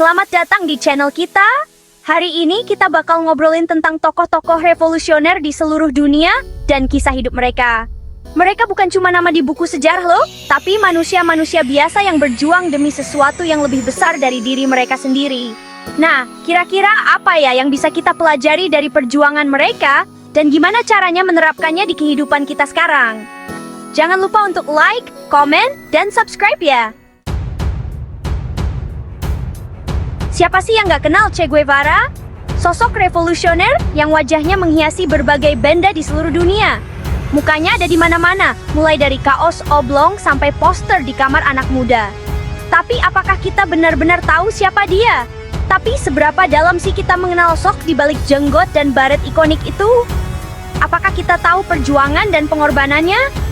Selamat datang di channel kita. Hari ini kita bakal ngobrolin tentang tokoh-tokoh revolusioner di seluruh dunia dan kisah hidup mereka. Mereka bukan cuma nama di buku sejarah loh, tapi manusia-manusia biasa yang berjuang demi sesuatu yang lebih besar dari diri mereka sendiri. Nah, kira-kira apa ya yang bisa kita pelajari dari perjuangan mereka dan gimana caranya menerapkannya di kehidupan kita sekarang? Jangan lupa untuk like, komen, dan subscribe ya. Siapa sih yang nggak kenal Che Guevara? Sosok revolusioner yang wajahnya menghiasi berbagai benda di seluruh dunia. Mukanya ada di mana-mana, mulai dari kaos oblong sampai poster di kamar anak muda. Tapi apakah kita benar-benar tahu siapa dia? Tapi seberapa dalam sih kita mengenal sosok di balik jenggot dan baret ikonik itu? Apakah kita tahu perjuangan dan pengorbanannya?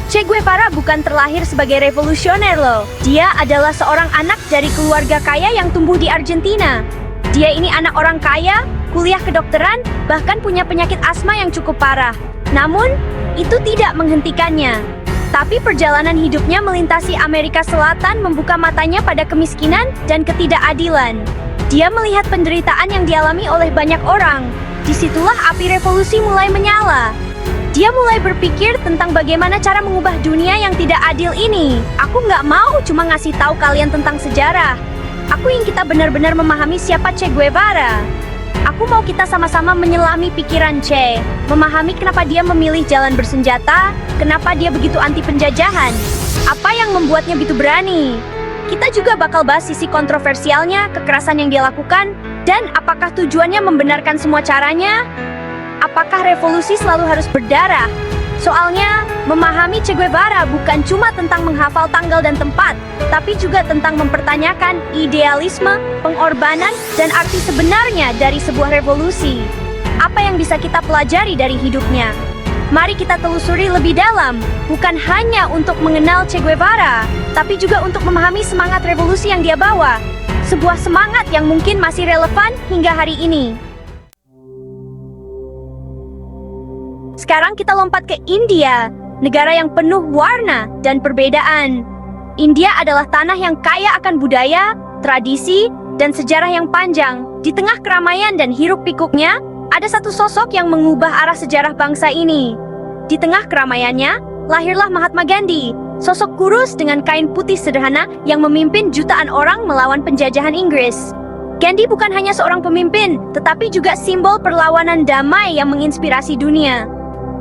Che Guevara bukan terlahir sebagai revolusioner loh. Dia adalah seorang anak dari keluarga kaya yang tumbuh di Argentina. Dia ini anak orang kaya, kuliah kedokteran, bahkan punya penyakit asma yang cukup parah. Namun, itu tidak menghentikannya. Tapi perjalanan hidupnya melintasi Amerika Selatan membuka matanya pada kemiskinan dan ketidakadilan. Dia melihat penderitaan yang dialami oleh banyak orang. Disitulah api revolusi mulai menyala. Dia mulai berpikir tentang bagaimana cara mengubah dunia yang tidak adil ini. Aku nggak mau cuma ngasih tahu kalian tentang sejarah. Aku ingin kita benar-benar memahami siapa Che Guevara. Aku mau kita sama-sama menyelami pikiran Che, memahami kenapa dia memilih jalan bersenjata, kenapa dia begitu anti penjajahan, apa yang membuatnya begitu berani. Kita juga bakal bahas sisi kontroversialnya, kekerasan yang dia lakukan, dan apakah tujuannya membenarkan semua caranya? Apakah revolusi selalu harus berdarah? Soalnya, memahami Che Guevara bukan cuma tentang menghafal tanggal dan tempat, tapi juga tentang mempertanyakan idealisme, pengorbanan, dan arti sebenarnya dari sebuah revolusi. Apa yang bisa kita pelajari dari hidupnya? Mari kita telusuri lebih dalam, bukan hanya untuk mengenal Che Guevara, tapi juga untuk memahami semangat revolusi yang dia bawa. Sebuah semangat yang mungkin masih relevan hingga hari ini. Sekarang kita lompat ke India, negara yang penuh warna dan perbedaan. India adalah tanah yang kaya akan budaya, tradisi, dan sejarah yang panjang. Di tengah keramaian dan hiruk-pikuknya, ada satu sosok yang mengubah arah sejarah bangsa ini. Di tengah keramaiannya, lahirlah Mahatma Gandhi, sosok kurus dengan kain putih sederhana yang memimpin jutaan orang melawan penjajahan Inggris. Gandhi bukan hanya seorang pemimpin, tetapi juga simbol perlawanan damai yang menginspirasi dunia.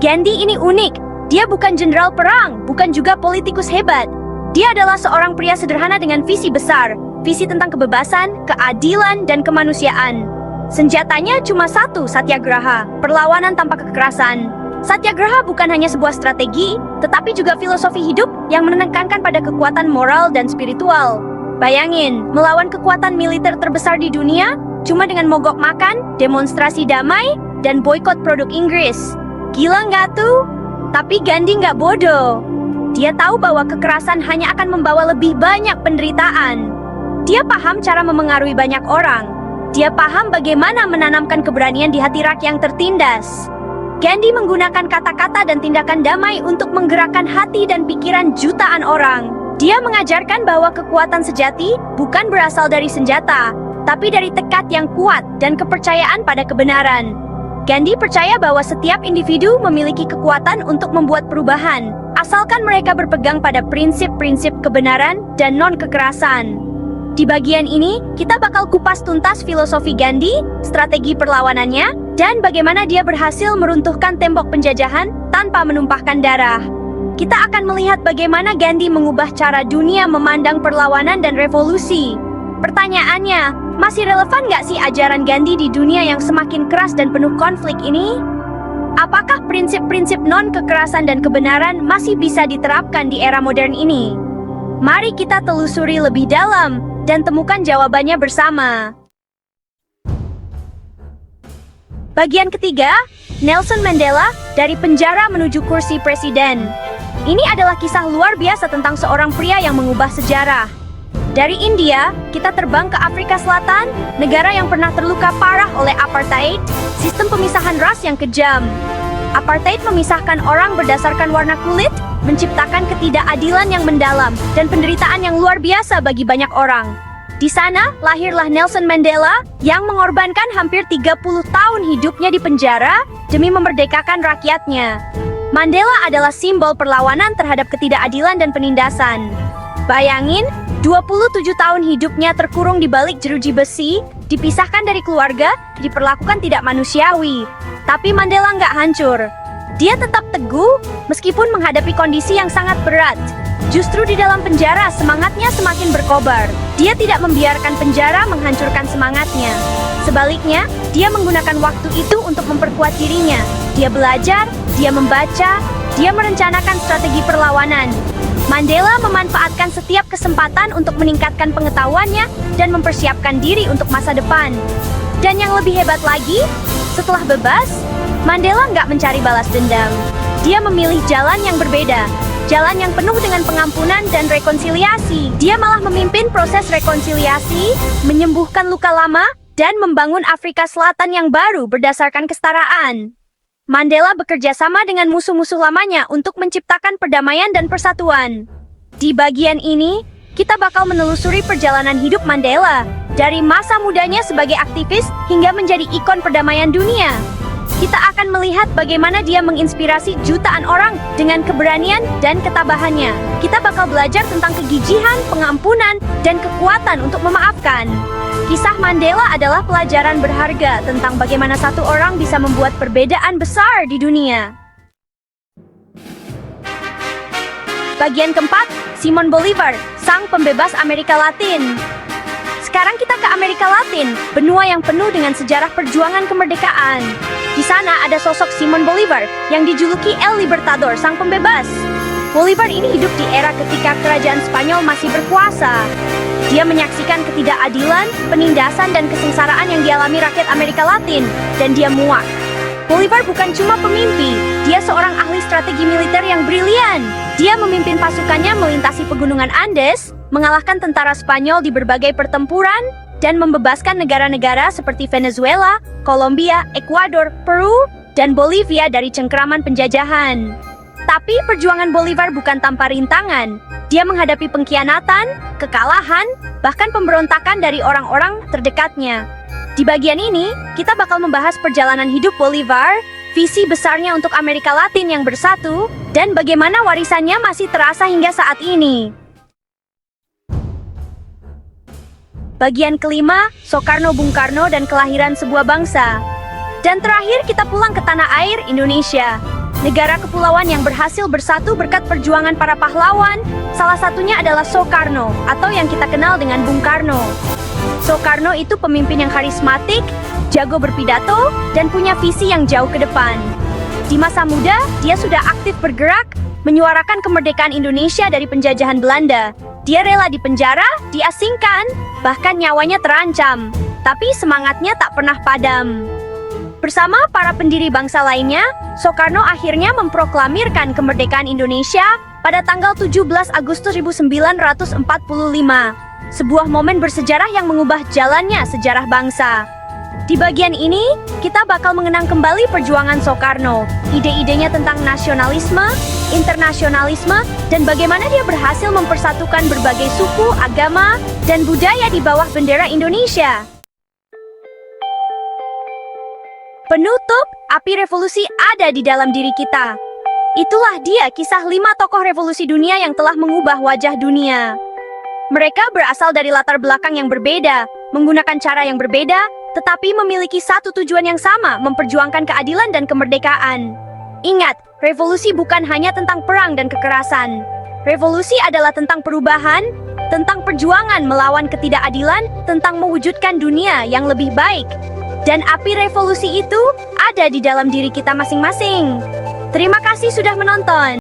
Gandhi ini unik. Dia bukan jenderal perang, bukan juga politikus hebat. Dia adalah seorang pria sederhana dengan visi besar, visi tentang kebebasan, keadilan, dan kemanusiaan. Senjatanya cuma satu, satyagraha, perlawanan tanpa kekerasan. Satyagraha bukan hanya sebuah strategi, tetapi juga filosofi hidup yang menekankan pada kekuatan moral dan spiritual. Bayangin, melawan kekuatan militer terbesar di dunia, cuma dengan mogok makan, demonstrasi damai, dan boikot produk Inggris. Gila nggak tuh? Tapi Gandhi nggak bodoh. Dia tahu bahwa kekerasan hanya akan membawa lebih banyak penderitaan. Dia paham cara memengaruhi banyak orang. Dia paham bagaimana menanamkan keberanian di hati rakyat yang tertindas. Gandhi menggunakan kata-kata dan tindakan damai untuk menggerakkan hati dan pikiran jutaan orang. Dia mengajarkan bahwa kekuatan sejati bukan berasal dari senjata, tapi dari tekad yang kuat dan kepercayaan pada kebenaran. Gandhi percaya bahwa setiap individu memiliki kekuatan untuk membuat perubahan, asalkan mereka berpegang pada prinsip-prinsip kebenaran dan non-kekerasan. Di bagian ini, kita bakal kupas tuntas filosofi Gandhi, strategi perlawanannya, dan bagaimana dia berhasil meruntuhkan tembok penjajahan tanpa menumpahkan darah. Kita akan melihat bagaimana Gandhi mengubah cara dunia memandang perlawanan dan revolusi. Pertanyaannya, masih relevan nggak sih ajaran Gandhi di dunia yang semakin keras dan penuh konflik ini? Apakah prinsip-prinsip non-kekerasan dan kebenaran masih bisa diterapkan di era modern ini? Mari kita telusuri lebih dalam dan temukan jawabannya bersama. Bagian ketiga, Nelson Mandela dari penjara menuju kursi presiden. Ini adalah kisah luar biasa tentang seorang pria yang mengubah sejarah. Dari India, kita terbang ke Afrika Selatan, negara yang pernah terluka parah oleh apartheid, sistem pemisahan ras yang kejam. Apartheid memisahkan orang berdasarkan warna kulit, menciptakan ketidakadilan yang mendalam, dan penderitaan yang luar biasa bagi banyak orang. Di Di sana, lahirlah Nelson Mandela yang mengorbankan hampir 30 tahun hidupnya di penjara demi memerdekakan rakyatnya. Mandela adalah simbol perlawanan terhadap ketidakadilan dan penindasan. Bayangin, 27 tahun hidupnya terkurung di balik jeruji besi, dipisahkan dari keluarga, diperlakukan tidak manusiawi. Tapi Mandela nggak hancur. Dia tetap teguh meskipun menghadapi kondisi yang sangat berat. Justru di dalam penjara semangatnya semakin berkobar. Dia tidak membiarkan penjara menghancurkan semangatnya. Sebaliknya, dia menggunakan waktu itu untuk memperkuat dirinya. Dia belajar, dia membaca, dia merencanakan strategi perlawanan. Mandela memanfaatkan setiap kesempatan untuk meningkatkan pengetahuannya dan mempersiapkan diri untuk masa depan. Dan yang lebih hebat lagi, setelah bebas, Mandela nggak mencari balas dendam. Dia memilih jalan yang berbeda. Jalan yang penuh dengan pengampunan dan rekonsiliasi. Dia malah memimpin proses rekonsiliasi, menyembuhkan luka lama, dan membangun Afrika Selatan yang baru berdasarkan kesetaraan. Mandela bekerja sama dengan musuh-musuh lamanya untuk menciptakan perdamaian dan persatuan. Di bagian ini, kita bakal menelusuri perjalanan hidup Mandela, dari masa mudanya sebagai aktivis hingga menjadi ikon perdamaian dunia. Kita akan melihat bagaimana dia menginspirasi jutaan orang dengan keberanian dan ketabahannya. Kita bakal belajar tentang kegigihan, pengampunan, dan kekuatan untuk memaafkan. Kisah Mandela adalah pelajaran berharga tentang bagaimana satu orang bisa membuat perbedaan besar di dunia. Bagian keempat, Simon Bolivar, sang pembebas Amerika Latin. Sekarang kita ke Amerika Latin, benua yang penuh dengan sejarah perjuangan kemerdekaan. Di sana ada sosok Simon Bolivar yang dijuluki El Libertador, sang pembebas. Bolivar ini hidup di era ketika kerajaan Spanyol masih berkuasa. Dia menyaksikan ketidakadilan, penindasan, dan kesengsaraan yang dialami rakyat Amerika Latin, dan dia muak. Bolivar bukan cuma pemimpi, dia seorang ahli strategi militer yang brilian. Dia memimpin pasukannya melintasi pegunungan Andes, mengalahkan tentara Spanyol di berbagai pertempuran, dan membebaskan negara-negara seperti Venezuela, Kolombia, Ekuador, Peru, dan Bolivia dari cengkeraman penjajahan. Tapi perjuangan Bolivar bukan tanpa rintangan. Dia menghadapi pengkhianatan, kekalahan, bahkan pemberontakan dari orang-orang terdekatnya. Di bagian ini, kita bakal membahas perjalanan hidup Bolivar, visi besarnya untuk Amerika Latin yang bersatu, dan bagaimana warisannya masih terasa hingga saat ini. Bagian kelima, Soekarno-Bung Karno dan kelahiran sebuah bangsa. Dan terakhir kita pulang ke tanah air Indonesia. Negara kepulauan yang berhasil bersatu berkat perjuangan para pahlawan, salah satunya adalah Soekarno, atau yang kita kenal dengan Bung Karno. Soekarno itu pemimpin yang karismatik, jago berpidato, dan punya visi yang jauh ke depan. Di masa muda, dia sudah aktif bergerak, menyuarakan kemerdekaan Indonesia dari penjajahan Belanda. Dia rela dipenjara, diasingkan, bahkan nyawanya terancam. Tapi semangatnya tak pernah padam. Bersama para pendiri bangsa lainnya, Soekarno akhirnya memproklamirkan kemerdekaan Indonesia pada tanggal 17 Agustus 1945. Sebuah momen bersejarah yang mengubah jalannya sejarah bangsa. Di bagian ini, kita bakal mengenang kembali perjuangan Soekarno, ide-idenya tentang nasionalisme, internasionalisme, dan bagaimana dia berhasil mempersatukan berbagai suku, agama, dan budaya di bawah bendera Indonesia. Penutup, api revolusi ada di dalam diri kita. Itulah dia kisah 5 tokoh revolusi dunia yang telah mengubah wajah dunia. Mereka berasal dari latar belakang yang berbeda, menggunakan cara yang berbeda, tetapi memiliki satu tujuan yang sama, memperjuangkan keadilan dan kemerdekaan. Ingat, revolusi bukan hanya tentang perang dan kekerasan. Revolusi adalah tentang perubahan, tentang perjuangan melawan ketidakadilan, tentang mewujudkan dunia yang lebih baik. Dan api revolusi itu ada di dalam diri kita masing-masing. Terima kasih sudah menonton.